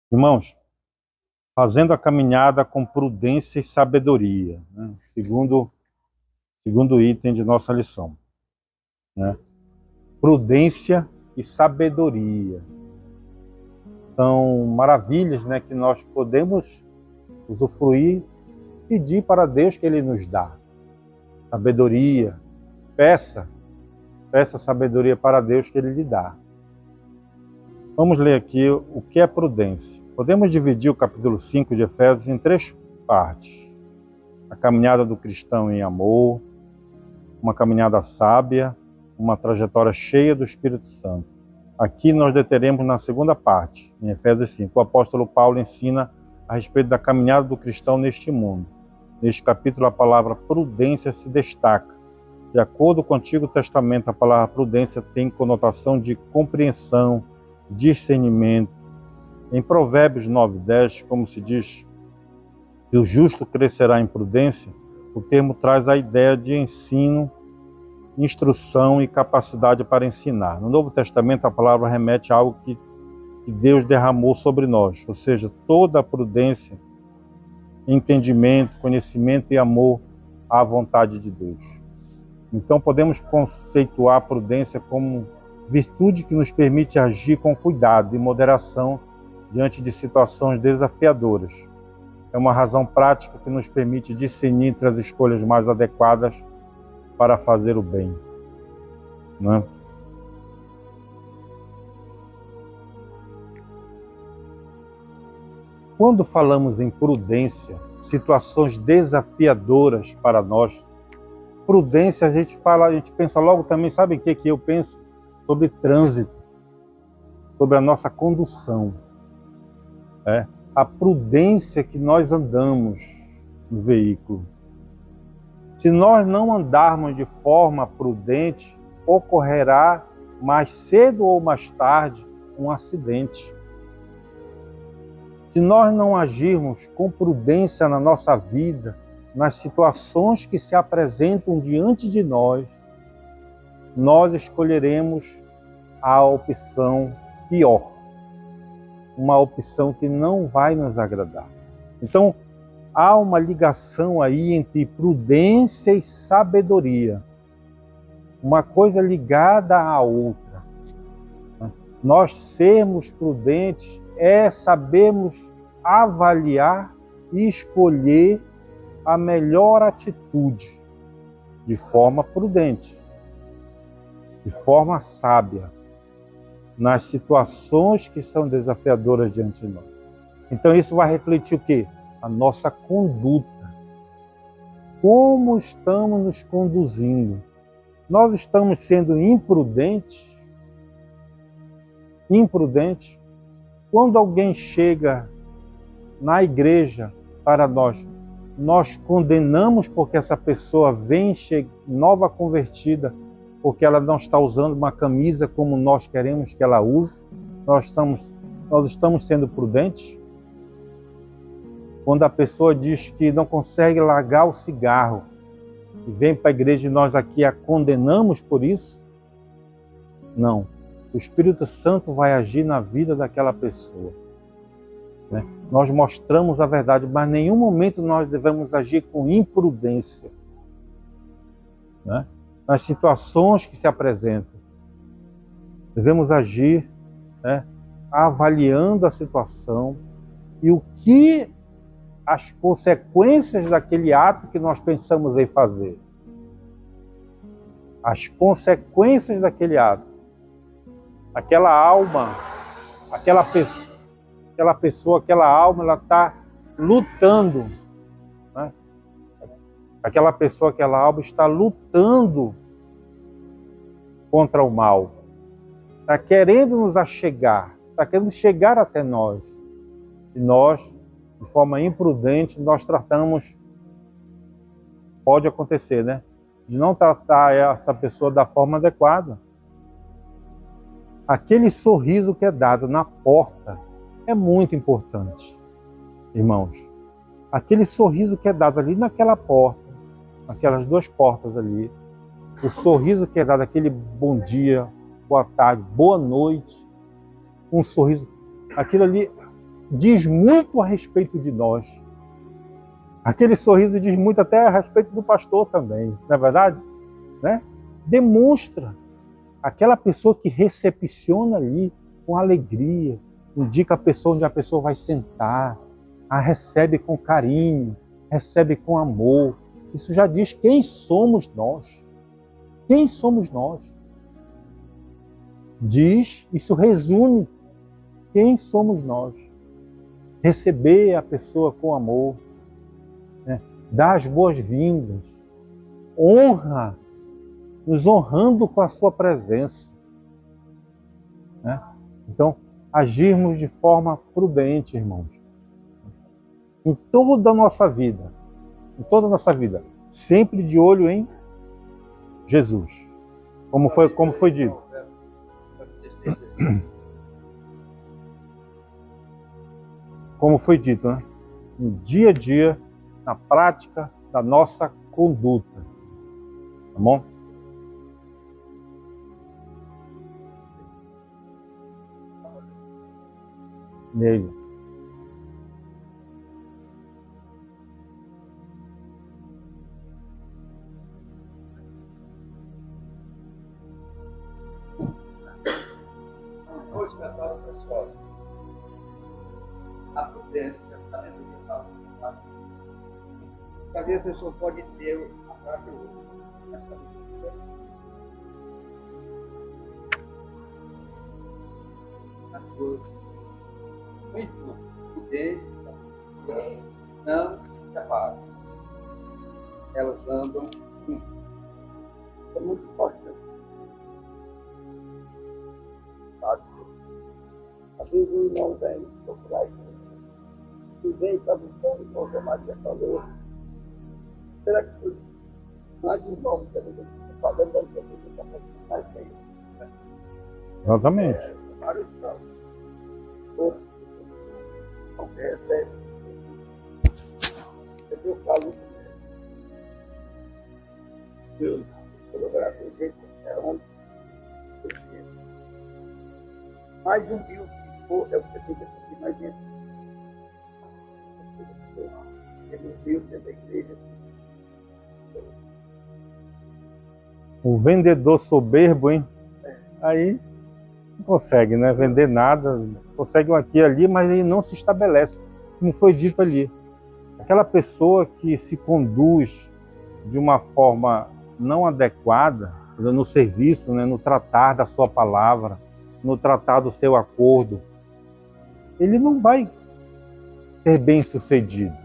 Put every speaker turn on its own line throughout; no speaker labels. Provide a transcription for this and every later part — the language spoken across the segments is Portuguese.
Irmãos, fazendo a caminhada com prudência e sabedoria, né? Segundo item de nossa lição, né? Prudência e sabedoria são maravilhas, né, que nós podemos usufruir, pedir para Deus que Ele nos dá. Sabedoria, peça sabedoria para Deus que Ele lhe dá. Vamos ler aqui o que é prudência. Podemos dividir o capítulo 5 de Efésios em 3 partes. A caminhada do cristão em amor, uma caminhada sábia, uma trajetória cheia do Espírito Santo. Aqui nós deteremos na segunda parte, em Efésios 5. O apóstolo Paulo ensina a respeito da caminhada do cristão neste mundo. Neste capítulo, a palavra prudência se destaca. De acordo com o Antigo Testamento, a palavra prudência tem conotação de compreensão, discernimento. Em Provérbios 9:10, como se diz que o justo crescerá em prudência, o termo traz a ideia de ensino, instrução e capacidade para ensinar. No Novo Testamento, a palavra remete a algo que Deus derramou sobre nós, ou seja, toda a prudência, entendimento, conhecimento e amor à vontade de Deus. Então, podemos conceituar a prudência como virtude que nos permite agir com cuidado e moderação diante de situações desafiadoras. É uma razão prática que nos permite discernir entre as escolhas mais adequadas para fazer o bem, né? Quando falamos em prudência, situações desafiadoras para nós, prudência a gente pensa logo também, sabe o que eu penso? Sobre trânsito, sobre a nossa condução. A prudência que nós andamos no veículo. Se nós não andarmos de forma prudente, ocorrerá mais cedo ou mais tarde um acidente. Se nós não agirmos com prudência na nossa vida, nas situações que se apresentam diante de nós escolheremos a opção pior, uma opção que não vai nos agradar. Então, há uma ligação aí entre prudência e sabedoria. Uma coisa ligada à outra. Nós sermos prudentes é sabermos avaliar e escolher a melhor atitude de forma prudente, de forma sábia, nas situações que são desafiadoras diante de nós. Então isso vai refletir o quê? A nossa conduta. Como estamos nos conduzindo? Nós estamos sendo imprudentes? Imprudentes? Quando alguém chega na igreja para nós condenamos porque essa pessoa vem nova convertida, porque ela não está usando uma camisa como nós queremos que ela use. Nós estamos sendo prudentes? Quando a pessoa diz que não consegue largar o cigarro e vem para a igreja e nós aqui a condenamos por isso? Não. O Espírito Santo vai agir na vida daquela pessoa, né? Nós mostramos a verdade, mas em nenhum momento nós devemos agir com imprudência, né? Nas situações que se apresentam, devemos agir, né, avaliando a situação e as consequências daquele ato que nós pensamos em fazer. As consequências daquele ato. Aquela alma, aquela pessoa, aquela alma, ela está lutando, né? Aquela pessoa, aquela alma está lutando contra o mal. Está querendo nos achegar, está querendo chegar até nós. E nós, de forma imprudente, nós tratamos, pode acontecer, né? De não tratar essa pessoa da forma adequada. Aquele sorriso que é dado na porta é muito importante, irmãos. Aquele sorriso que é dado ali naquela porta, aquelas duas portas ali, o sorriso que é dado, aquele bom dia, boa tarde, boa noite, um sorriso, aquilo ali diz muito a respeito de nós. Aquele sorriso diz muito até a respeito do pastor também, não é verdade? Né? Demonstra aquela pessoa que recepciona ali com alegria, indica a pessoa onde a pessoa vai sentar, a recebe com carinho, recebe com amor. Isso já diz quem somos nós. Quem somos nós? Diz, isso resume quem somos nós. Receber a pessoa com amor, né? Dar as boas-vindas, honra, nos honrando com a sua presença, né? Então, agirmos de forma prudente, irmãos. Em toda a nossa vida, sempre de olho em Jesus. Como foi dito. Como foi dito, né? No dia a dia, na prática da nossa conduta. Tá bom? Neide.
Hoje, pessoal, a prudência, sabendo que fala, talvez a pessoa pode ter a própria muito prudência, não se separam. Elas andam juntas. É muito importante. Às vezes o irmão vem procurar isso. E vem e está no fundo, como a Maria falou. Será que foi mais de irmão que a gente está falando da gente está mais que isso?
Exatamente.
Vários casos. Outros não recebem. Você viu, falo Deus, colaborar com o jeito é onde mais humilde que for, é o que você tem que assistir mais dentro. Ele humilde dentro da igreja.
O vendedor soberbo, hein? Aí não consegue, né? Vender nada. Consegue um aqui e ali, mas ele não se estabelece. Como foi dito ali. Aquela pessoa que se conduz de uma forma não adequada, no serviço, né? No tratar da sua palavra, no tratar do seu acordo, ele não vai ser bem-sucedido.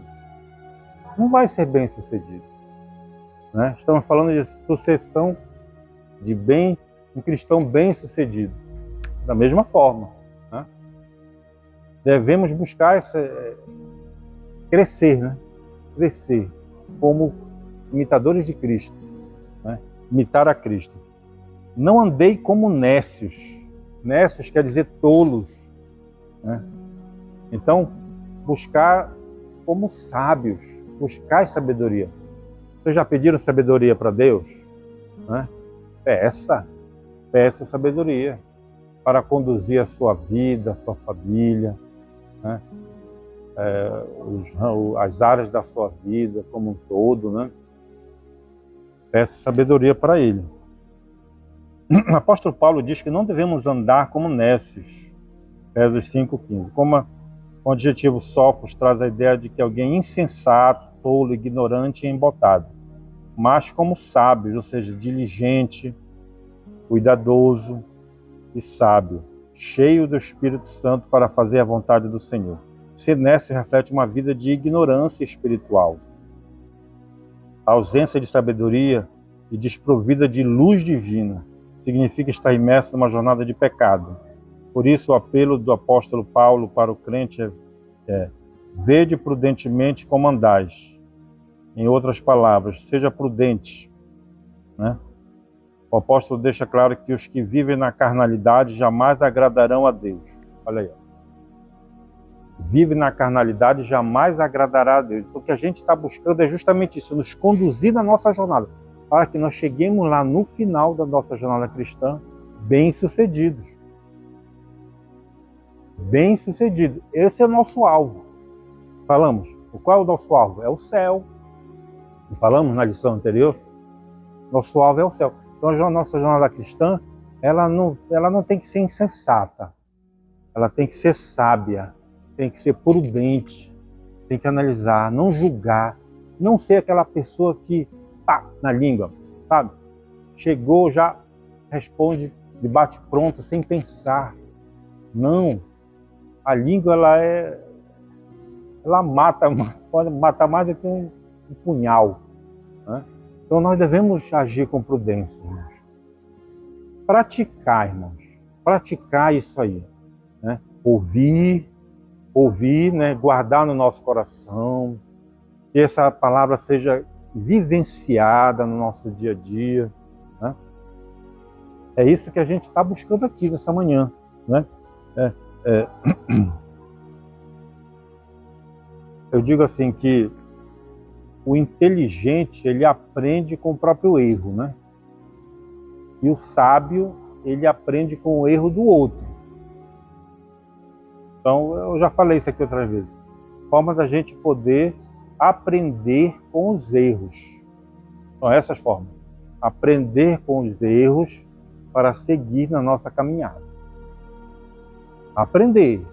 Não vai ser bem-sucedido. Né? Estamos falando de sucessão de bem, um cristão bem-sucedido. Da mesma forma. Né? Devemos buscar crescer, né? Crescer como imitadores de Cristo. Né? Imitar a Cristo. Não andei como nécios. Nécios quer dizer tolos. Né? Então, buscar como sábios. Buscar sabedoria. Vocês já pediram sabedoria para Deus? Né? Peça sabedoria para conduzir a sua vida, a sua família, né? As áreas da sua vida como um todo, né? Peça sabedoria para Ele. O apóstolo Paulo diz que não devemos andar como nécios, Efésios 5,15. Como o adjetivo sofos traz a ideia de que alguém insensato, tolo, ignorante e embotado, mas como sábios, ou seja, diligente, cuidadoso e sábio, cheio do Espírito Santo para fazer a vontade do Senhor. Ser nécio reflete uma vida de ignorância espiritual. A ausência de sabedoria e desprovida de luz divina significa estar imerso numa jornada de pecado. Por isso, o apelo do apóstolo Paulo para o crente é vede prudentemente como andais. Em outras palavras, seja prudente. Né? O apóstolo deixa claro que os que vivem na carnalidade jamais agradarão a Deus. Olha aí. Vive na carnalidade jamais agradará a Deus. Então, o que a gente está buscando é justamente isso, nos conduzir na nossa jornada, para que nós cheguemos lá no final da nossa jornada cristã bem-sucedidos. bem-sucedido. Esse é o nosso alvo. Falamos, qual é o nosso alvo? É o céu. Falamos na lição anterior? Nosso alvo é o céu. Então a nossa jornada cristã, ela não tem que ser insensata. Ela tem que ser sábia, tem que ser prudente, tem que analisar, não julgar, não ser aquela pessoa que, pá, na língua, sabe? Chegou, já responde de bate-pronto, sem pensar. Não. A língua, ela mata, pode matar mais do que um punhal, né? Então nós devemos agir com prudência, irmãos. Praticar, irmãos. Praticar isso aí, né? Ouvir, né? Guardar no nosso coração, que essa palavra seja vivenciada no nosso dia a dia, né? É isso que a gente está buscando aqui nessa manhã, né? Eu digo assim que o inteligente, ele aprende com o próprio erro, né? E o sábio, ele aprende com o erro do outro. Então, eu já falei isso aqui outras vezes. Forma da gente poder aprender com os erros. São essas formas. Aprender com os erros para seguir na nossa caminhada. Aprender.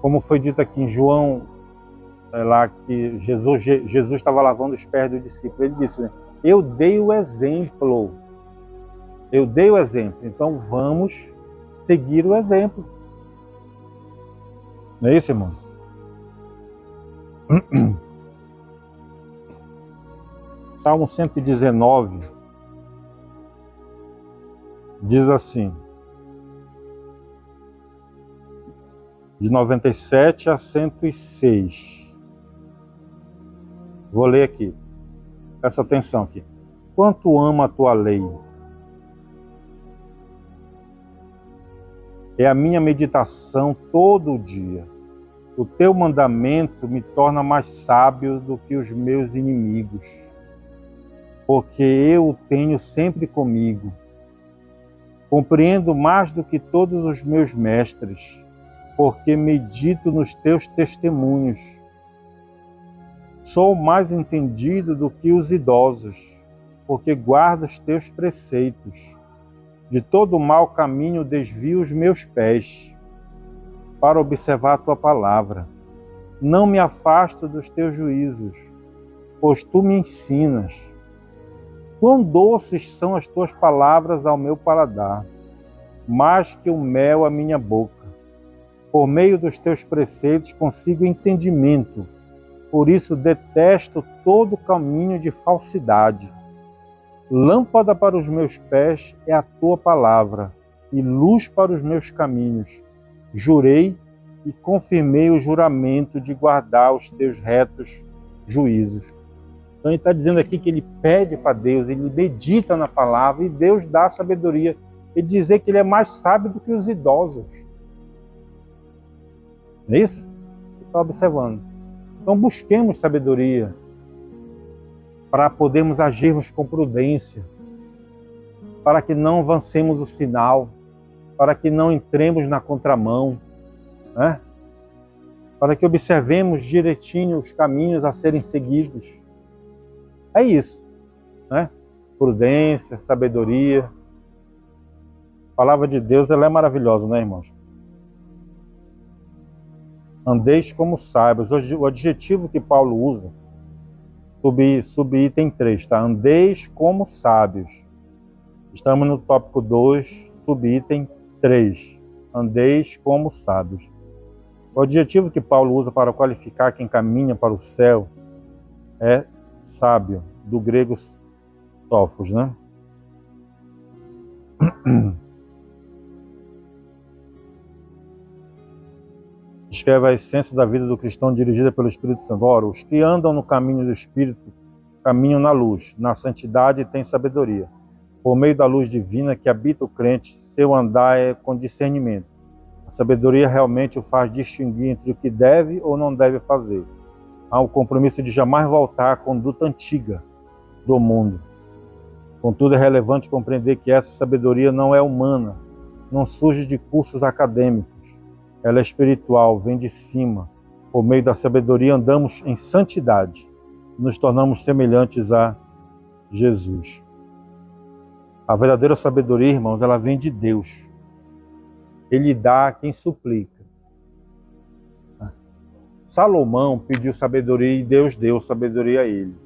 Como foi dito aqui em João, lá que Jesus estava lavando os pés do discípulo. Ele disse, né? Eu dei o exemplo. Eu dei o exemplo. Então vamos seguir o exemplo. Não é isso, irmão? Salmo 119 diz assim, de 97 a 106. Vou ler aqui. Presta atenção aqui. Quanto amo a tua lei. É a minha meditação todo o dia. O teu mandamento me torna mais sábio do que os meus inimigos, porque eu o tenho sempre comigo. Compreendo mais do que todos os meus mestres, porque medito nos teus testemunhos. Sou mais entendido do que os idosos, porque guardo os teus preceitos. De todo mau caminho desvio os meus pés, para observar a tua palavra. Não me afasto dos teus juízos, pois tu me ensinas. Quão doces são as tuas palavras ao meu paladar, mais que o mel à minha boca. Por meio dos teus preceitos consigo entendimento, por isso detesto todo caminho de falsidade. Lâmpada para os meus pés é a tua palavra, e luz para os meus caminhos. Jurei e confirmei o juramento de guardar os teus retos juízos. Então ele está dizendo aqui que ele pede para Deus, ele medita na palavra e Deus dá sabedoria. Ele dizer que ele é mais sábio do que os idosos. Não é isso? Ele está observando. Então busquemos sabedoria para podermos agirmos com prudência, para que não avancemos o sinal, para que não entremos na contramão, né? Para que observemos direitinho os caminhos a serem seguidos. É isso, né? Prudência, sabedoria. A palavra de Deus, ela é maravilhosa, né, irmãos? Andeis como sábios. O adjetivo que Paulo usa, subitem 3, tá? Andeis como sábios. Estamos no tópico 2, subitem 3. Andeis como sábios. O adjetivo que Paulo usa para qualificar quem caminha para o céu é sábio, do grego sofos, né? Descreve a essência da vida do cristão dirigida pelo Espírito Santo. Ora, os que andam no caminho do Espírito caminham na luz, na santidade e têm sabedoria. Por meio da luz divina que habita o crente, seu andar é com discernimento. A sabedoria realmente o faz distinguir entre o que deve ou não deve fazer. Há o compromisso de jamais voltar à conduta antiga do mundo. Contudo, é relevante compreender que essa sabedoria não é humana, não surge de cursos acadêmicos, ela é espiritual, vem de cima. Por meio da sabedoria andamos em santidade, nos tornamos semelhantes a Jesus. A verdadeira sabedoria, irmãos, ela vem de Deus. Ele dá a quem suplica. Salomão pediu sabedoria e Deus deu sabedoria a ele.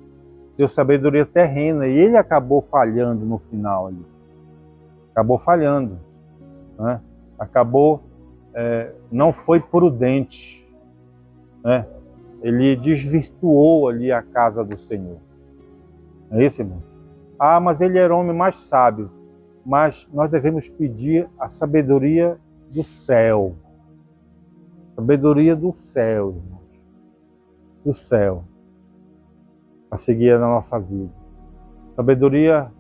Deu sabedoria terrena e ele acabou falhando no final ali. Acabou falhando, né? Não foi prudente, né? Ele desvirtuou ali a casa do Senhor. Não é isso, irmão? Ah, mas ele era o homem mais sábio. Mas nós devemos pedir a sabedoria do céu. Sabedoria do céu, irmãos. Do céu. Para seguir na nossa vida. Sabedoria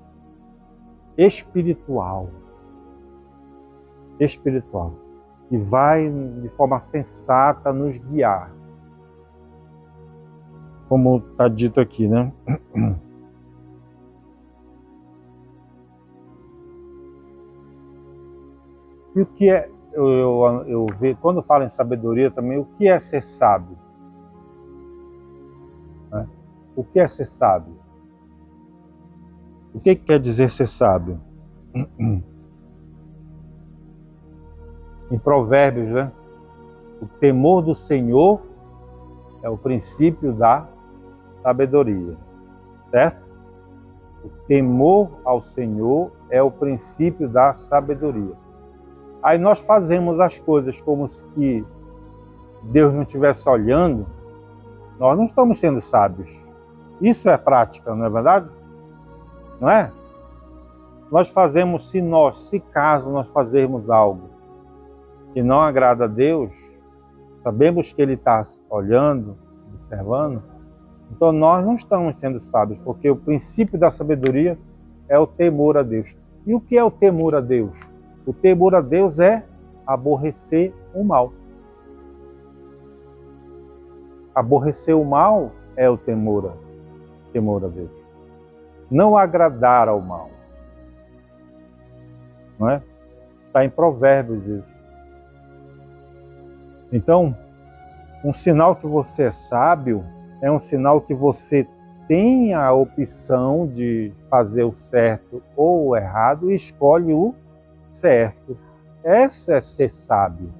espiritual. Espiritual. Que vai de forma sensata nos guiar. Como está dito aqui, né? E o que é, eu vejo, quando falo em sabedoria também, o que é ser sábio? Né? O que é ser sábio? O que quer dizer ser sábio? Em Provérbios, né? O temor do Senhor é o princípio da sabedoria, certo? O temor ao Senhor é o princípio da sabedoria. Aí nós fazemos as coisas como se Deus não estivesse olhando, nós não estamos sendo sábios. Isso é prática, não é verdade? Não é? Nós fazemos, se caso nós fazermos algo que não agrada a Deus, sabemos que Ele está olhando, observando, então nós não estamos sendo sábios, porque o princípio da sabedoria é o temor a Deus. E o que é o temor a Deus? O temor a Deus é aborrecer o mal. Aborrecer o mal é o temor a Deus. Não agradar ao mal. Não é? Está em Provérbios isso. Então, um sinal que você é sábio é um sinal que você tem a opção de fazer o certo ou o errado e escolhe o certo. Essa é ser sábio.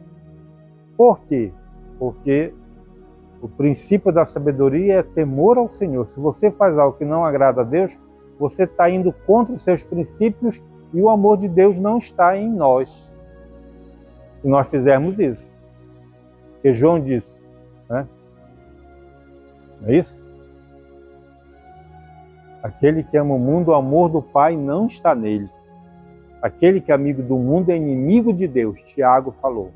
Por quê? Porque o princípio da sabedoria é temor ao Senhor. Se você faz algo que não agrada a Deus, você está indo contra os seus princípios e o amor de Deus não está em nós. Se nós fizermos isso. Porque João disse, né? Não é isso? Aquele que ama o mundo, o amor do Pai não está nele. Aquele que é amigo do mundo é inimigo de Deus, Tiago falou.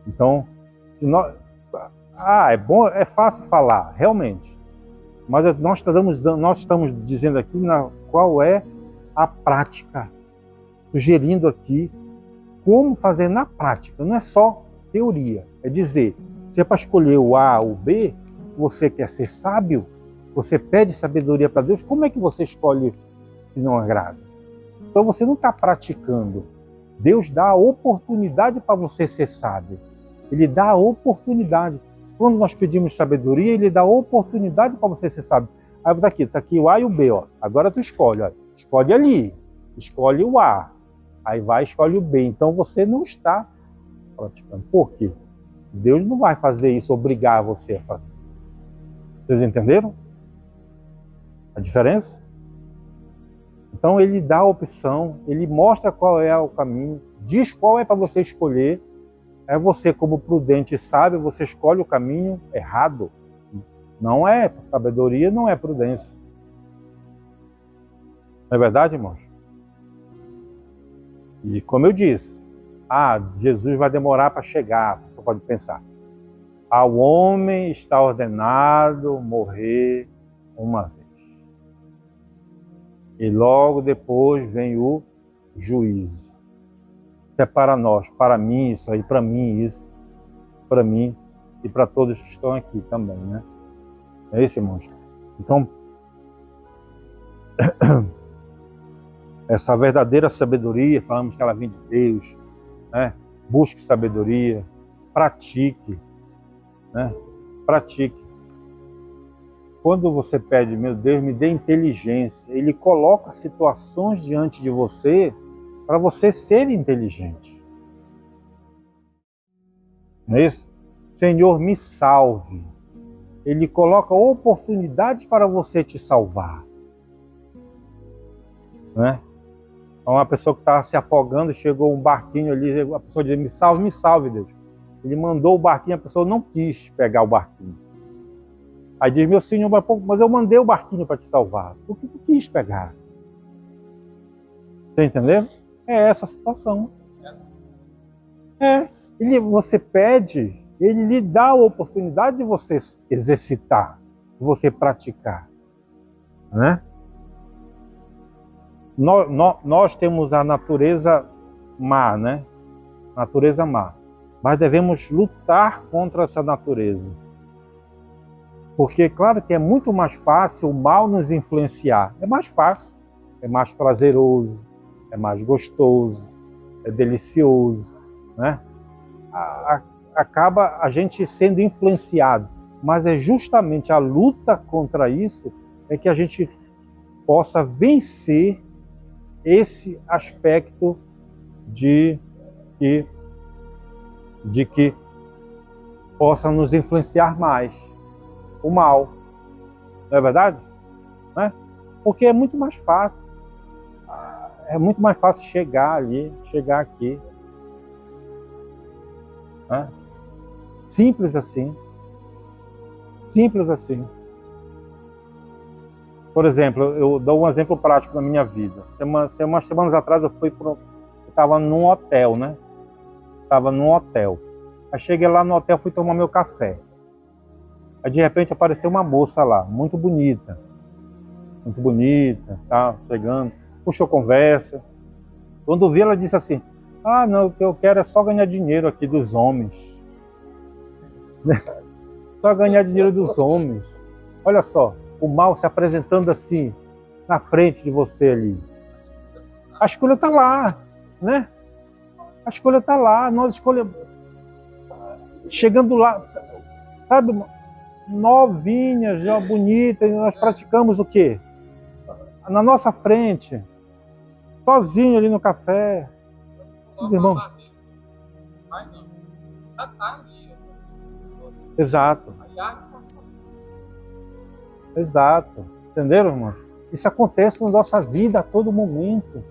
Então, se nós... é bom, é fácil falar, realmente. Mas nós estamos dizendo aqui qual é a prática, sugerindo aqui como fazer na prática. Não é só teoria, é dizer, se é para escolher o A ou o B, você quer ser sábio, você pede sabedoria para Deus, como é que você escolhe que não agrada? Então você não está praticando. Deus dá a oportunidade para você ser sábio. Ele dá a oportunidade. Quando nós pedimos sabedoria, Ele dá a oportunidade para você ser sábio. Aí está aqui o A e o B. Ó. Agora tu escolhe. Ó. Escolhe ali. Escolhe o A. Aí vai e escolhe o B. Então você não está praticando. Por quê? Deus não vai fazer isso, obrigar você a fazer. Vocês entenderam a diferença? Então Ele dá a opção, Ele mostra qual é o caminho, diz qual é para você escolher. É você, como prudente e sábio, você escolhe o caminho errado. Não é sabedoria, não é prudência. Não é verdade, irmãos? E como eu disse, Jesus vai demorar para chegar, você pode pensar. Ao homem está ordenado morrer uma vez. E logo depois vem o juízo. Isso é para nós, para mim isso aí, para mim isso, para mim e para todos que estão aqui também, né? É isso, irmãos? Então, essa verdadeira sabedoria, falamos que ela vem de Deus, né? busque sabedoria, pratique, né? Pratique. Quando você pede, meu Deus, me dê inteligência, Ele coloca situações diante de você para você ser inteligente. Não é isso? Senhor, me salve. Ele coloca oportunidades para você te salvar. Né? Uma pessoa que estava se afogando, chegou um barquinho ali, a pessoa dizia, me salve, Deus. Ele mandou o barquinho, a pessoa não quis pegar o barquinho. Aí diz, meu Senhor, mas eu mandei o barquinho para te salvar. Por que tu quis pegar? Você entendeu? É essa a situação. Você pede, Ele lhe dá a oportunidade de você exercitar, de você praticar. Né? Nós temos a natureza má, né? Natureza má. Mas devemos lutar contra essa natureza. Porque, claro que é muito mais fácil o mal nos influenciar. É mais fácil, é mais prazeroso, é mais gostoso, é delicioso, né? Acaba a gente sendo influenciado. Mas é justamente a luta contra isso é que a gente possa vencer esse aspecto de que possa nos influenciar mais o mal. Não é verdade? Né? Porque é muito mais fácil. É muito mais fácil chegar ali, chegar aqui. Né? Simples assim. Simples assim. Por exemplo, eu dou um exemplo prático da minha vida. Umas semanas atrás eu estava num hotel, né? Estava num hotel. Aí cheguei lá no hotel, fui tomar meu café. Aí de repente apareceu uma moça lá, muito bonita, tá, chegando, puxou conversa. Quando vi, ela disse assim, não, o que eu quero é só ganhar dinheiro aqui dos homens. Só ganhar dinheiro dos homens. Olha só, o mal se apresentando assim, na frente de você ali. A escolha está lá, né? A escolha está lá, nós escolhemos. Chegando lá, sabe, novinhas, já bonitas, nós praticamos o quê? Na nossa frente, sozinho ali no café. Os irmãos. Exato. Exato. Entenderam, irmãos? Isso acontece na nossa vida a todo momento.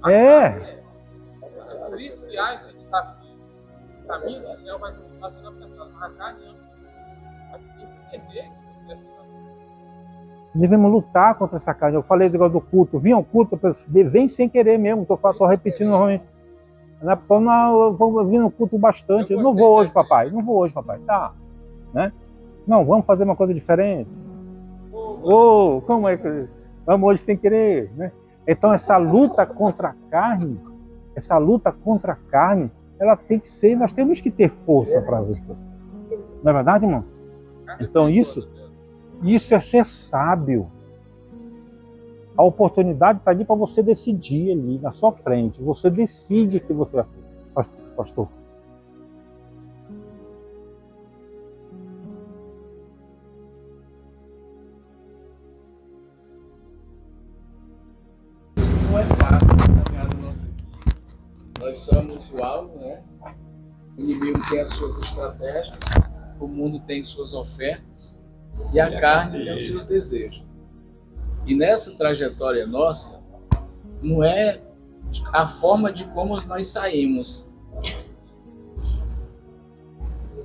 É.
Por isso que há esse desafio. O caminho do céu vai fazendo a pessoa marcar antes. Mas tem que entender que
devemos lutar contra essa carne. Eu falei do culto. Vinha o culto, vem sem querer mesmo. Estou repetindo novamente. A pessoa, não, eu vou vir no culto bastante. Eu não vou hoje, papai. Não vou hoje, papai. Tá. Né? Não, vamos fazer uma coisa diferente. Como é que... Vamos hoje sem querer. Né? Então, essa luta contra a carne, ela tem que ser, nós temos que ter força para vencer. Não é verdade, irmão? Então, isso é ser sábio. A oportunidade está ali para você decidir ali, na sua frente. Você decide o que você vai fazer, pastor.
não é fácil a caminhada nossa aqui. Nós somos o alvo, né? O inimigo tem as suas estratégias, o mundo tem suas ofertas e a carne tem os seus desejos. E nessa trajetória nossa, não é a forma de como nós saímos.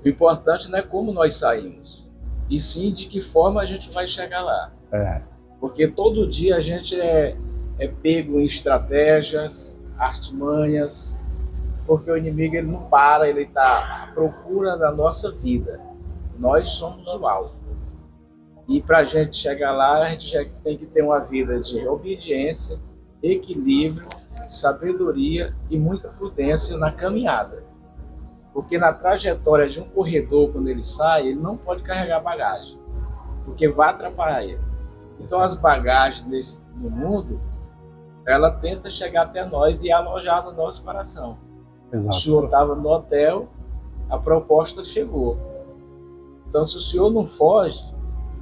O importante não é como nós saímos, e sim de que forma a gente vai chegar lá. Porque todo dia a gente é pego em estratégias, artimanhas, porque o inimigo ele não para, ele está à procura da nossa vida. Nós somos o alvo. E para a gente chegar lá, a gente já tem que ter uma vida de obediência, equilíbrio, sabedoria e muita prudência na caminhada. Porque na trajetória de um corredor, quando ele sai, ele não pode carregar bagagem, porque vai atrapalhar ele. Então as bagagens no mundo, ela tenta chegar até nós e alojar no nosso coração.
Exato.
O senhor estava no hotel, a proposta chegou. Então, se o senhor não foge,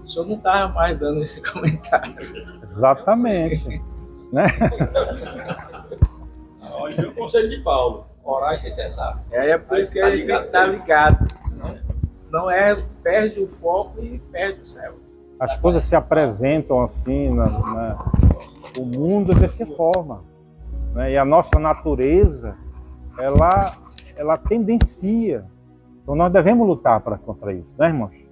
o senhor não estava mais dando esse comentário.
Exatamente. Né?
Hoje é o conselho de Paulo. Orar sem cessar.
É por isso que a gente tem que estar ligado. Senão perde o foco e perde o céu.
As coisas se apresentam assim, o mundo é dessa forma, né? E a nossa natureza, ela tendencia. Então nós devemos lutar contra isso, né, irmãos?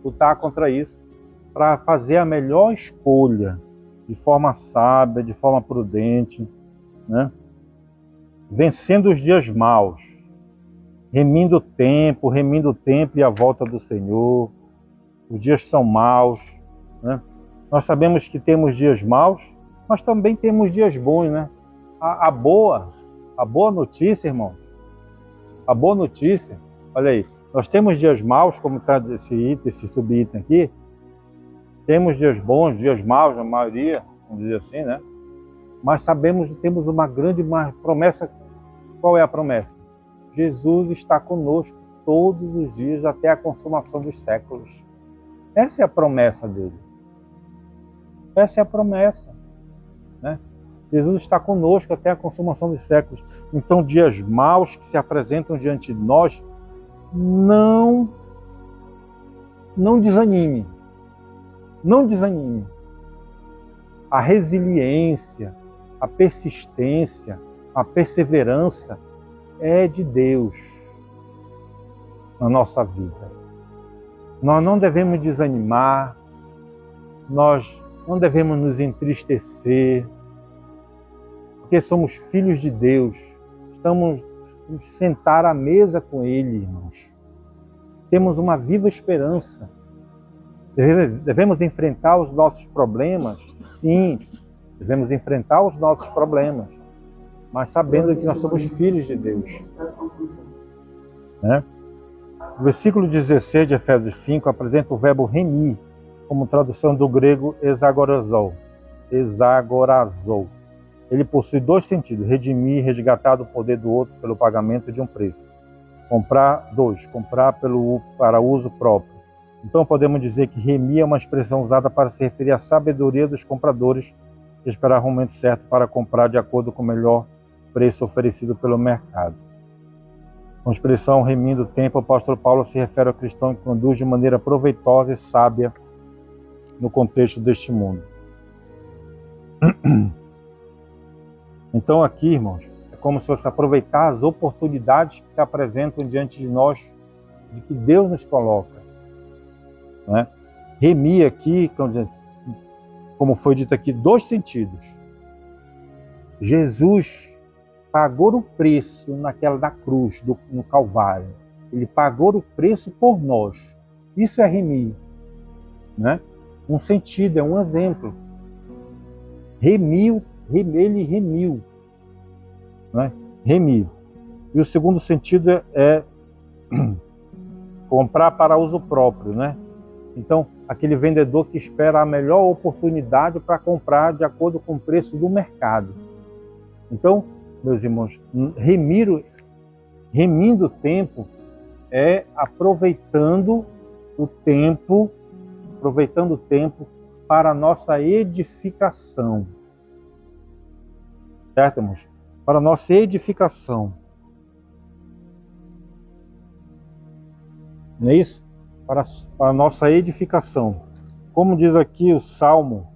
Lutar contra isso para fazer a melhor escolha, de forma sábia, de forma prudente, né? Vencendo os dias maus, remindo o tempo e a volta do Senhor. Os dias são maus, né? Nós sabemos que temos dias maus, mas também temos dias bons, né? A boa notícia, irmãos, a boa notícia, olha aí, nós temos dias maus, como está esse subitem aqui, temos dias bons, dias maus, na maioria, vamos dizer assim, né? Mas sabemos que temos uma grande promessa. Qual é a promessa? Jesus está conosco todos os dias até a consumação dos séculos. Essa é a promessa dele. Essa é a promessa, né? Jesus está conosco até a consumação dos séculos. Então, dias maus que se apresentam diante de nós, não desanime. Não desanime. A resiliência, a persistência, a perseverança é de Deus na nossa vida. Nós não devemos desanimar, nós não devemos nos entristecer, porque somos filhos de Deus, estamos sentar à mesa com Ele, irmãos. Temos uma viva esperança. Devemos enfrentar os nossos problemas? Sim, devemos enfrentar os nossos problemas, mas sabendo que nós somos filhos de Deus. Né? O versículo 16 de Efésios 5 apresenta o verbo remir, como tradução do grego exagorazou. Ele possui dois sentidos: redimir, resgatar do poder do outro pelo pagamento de um preço. Comprar para uso próprio. Então podemos dizer que remir é uma expressão usada para se referir à sabedoria dos compradores de esperar o momento certo para comprar de acordo com o melhor preço oferecido pelo mercado. Com a expressão remindo o tempo, o apóstolo Paulo se refere ao cristão que conduz de maneira proveitosa e sábia no contexto deste mundo. Então aqui, irmãos, é como se fosse aproveitar as oportunidades que se apresentam diante de nós, de que Deus nos coloca. Né? Remir aqui, como foi dito aqui, dois sentidos. Jesus pagou o preço naquela da cruz, no Calvário. Ele pagou o preço por nós. Isso é remir. Né? Um sentido, é um exemplo. Ele remiu. Né? Remir. E o segundo sentido é comprar para uso próprio. Né? Então, aquele vendedor que espera a melhor oportunidade para comprar de acordo com o preço do mercado. Então, meus irmãos, remindo o tempo é aproveitando o tempo para a nossa edificação. Certo, irmãos? Para a nossa edificação. Não é isso? Para a nossa edificação. Como diz aqui o Salmo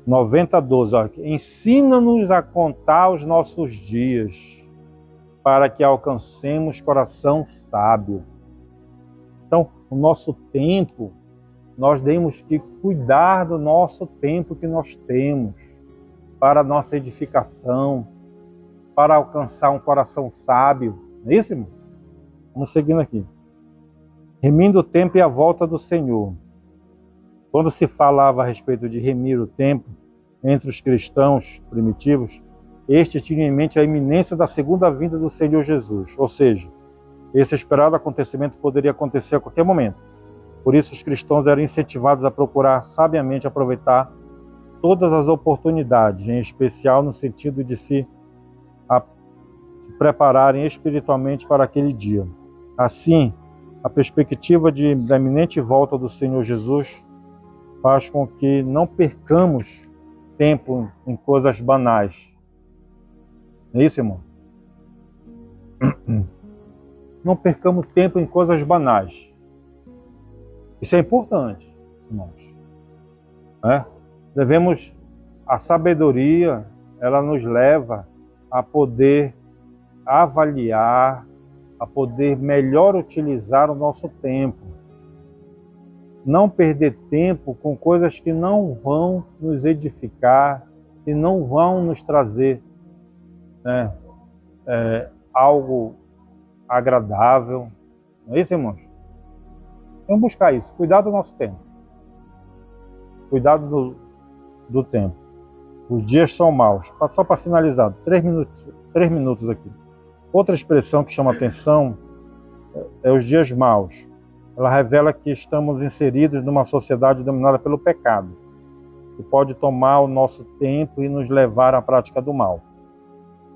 90:12, ensina-nos a contar os nossos dias, para que alcancemos coração sábio. Então, o nosso tempo, nós temos que cuidar do nosso tempo que nós temos, para a nossa edificação, para alcançar um coração sábio. Não é isso, irmão? Vamos seguindo aqui. Remindo o tempo e a volta do Senhor. Quando se falava a respeito de remir o tempo entre os cristãos primitivos, este tinha em mente a iminência da segunda vinda do Senhor Jesus. Ou seja, esse esperado acontecimento poderia acontecer a qualquer momento. Por isso os cristãos eram incentivados a procurar sabiamente aproveitar todas as oportunidades, em especial no sentido de se prepararem espiritualmente para aquele dia. Assim, a perspectiva da iminente volta do Senhor Jesus faz com que não percamos tempo em coisas banais. Não é isso, irmão? Não percamos tempo em coisas banais. Isso é importante, irmãos. A sabedoria, ela nos leva a poder avaliar, a poder melhor utilizar o nosso tempo. Não perder tempo com coisas que não vão nos edificar, que não vão nos trazer, né, algo agradável. Não é isso, irmãos? Vamos buscar isso. Cuidar do nosso tempo. Cuidado do tempo. Os dias são maus. Só para finalizar, 3 minutos aqui. Outra expressão que chama atenção é os dias maus. Ela revela que estamos inseridos numa sociedade dominada pelo pecado, que pode tomar o nosso tempo e nos levar à prática do mal.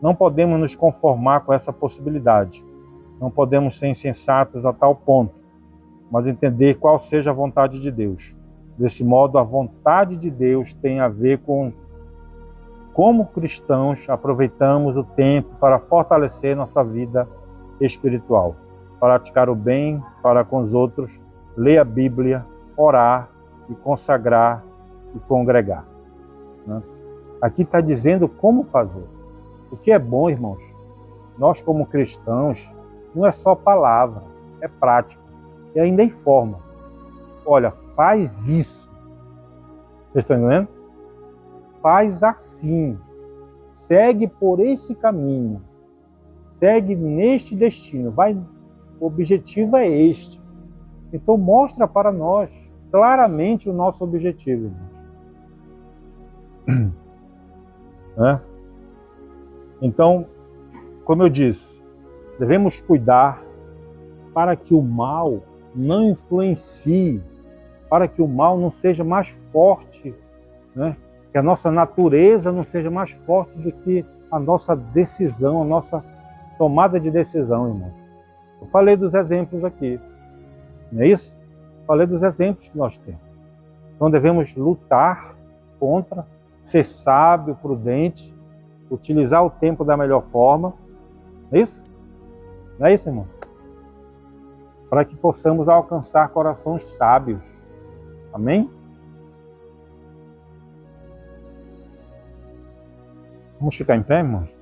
Não podemos nos conformar com essa possibilidade. Não podemos ser insensatos a tal ponto, mas entender qual seja a vontade de Deus. Desse modo, a vontade de Deus tem a ver com como cristãos aproveitamos o tempo para fortalecer nossa vida espiritual, praticar o bem para com os outros, ler a Bíblia, orar e consagrar e congregar. Aqui está dizendo como fazer. O que é bom, irmãos, nós como cristãos, não é só palavra, é prática. E ainda informa. Olha, faz isso. Vocês estão entendendo? Faz assim. Segue por esse caminho. Segue neste destino. O objetivo é este. Então mostra para nós claramente o nosso objetivo, irmãos. Então, como eu disse, devemos cuidar para que o mal não influencie, para que o mal não seja mais forte, né? Que a nossa natureza não seja mais forte do que a nossa decisão, a nossa tomada de decisão, irmãos. Eu falei dos exemplos aqui, não é isso? Falei dos exemplos que nós temos. Então devemos lutar contra, ser sábio, prudente, utilizar o tempo da melhor forma. Não é isso? Não é isso, irmão? Para que possamos alcançar corações sábios. Amém? Vamos ficar em pé, irmãos?